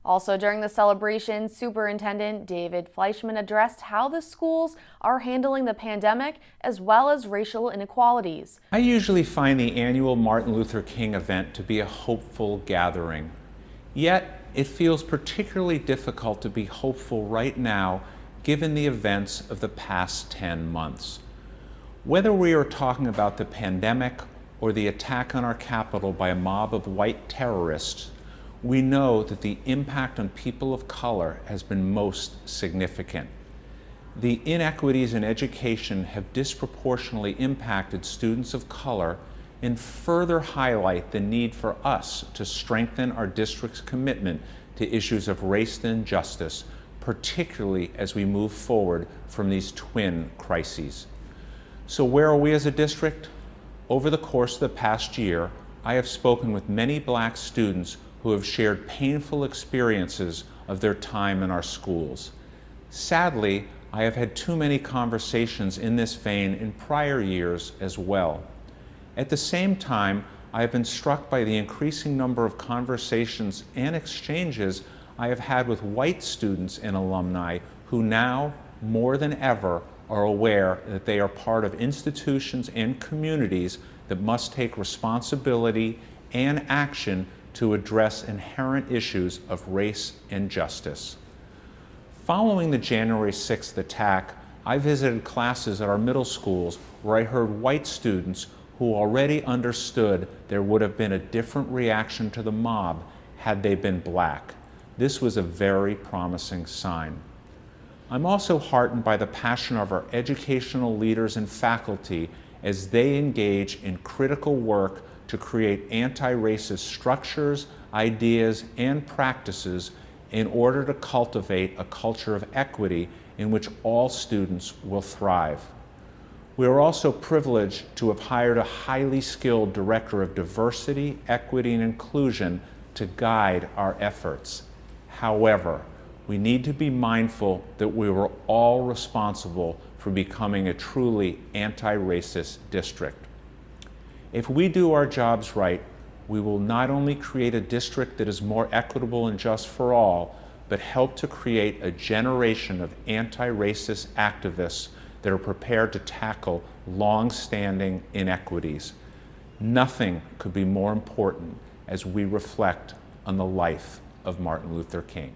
Also during the celebration, Superintendent David Fleishman addressed how the schools are handling the pandemic as well as racial inequalities. I usually find the annual Martin Luther King event to be a hopeful gathering. Yet, it feels particularly difficult to be hopeful right now given the events of the past 10 months. Whether we are talking about the pandemic or the attack on our Capitol by a mob of white terrorists, we know that the impact on people of color has been most significant. The inequities in education have disproportionately impacted students of color and further highlight the need for us to strengthen our district's commitment to issues of race and justice, particularly as we move forward from these twin crises. So where are we as a district? Over the course of the past year, I have spoken with many black students who have shared painful experiences of their time in our schools. Sadly, I have had too many conversations in this vein in prior years as well. At the same time, I have been struck by the increasing number of conversations and exchanges I have had with white students and alumni who now, more than ever, are aware that they are part of institutions and communities that must take responsibility and action to address inherent issues of race and justice. Following the January 6th attack, I visited classes at our middle schools where I heard white students who already understood there would have been a different reaction to the mob had they been black. This was a very promising sign. I'm also heartened by the passion of our educational leaders and faculty as they engage in critical work to create anti-racist structures, ideas, and practices in order to cultivate a culture of equity in which all students will thrive. We are also privileged to have hired a highly skilled director of diversity, equity, and inclusion to guide our efforts. However, we need to be mindful that we were all responsible for becoming a truly anti-racist district. If we do our jobs right, we will not only create a district that is more equitable and just for all, but help to create a generation of anti-racist activists that are prepared to tackle long-standing inequities. Nothing could be more important as we reflect on the life of Martin Luther King.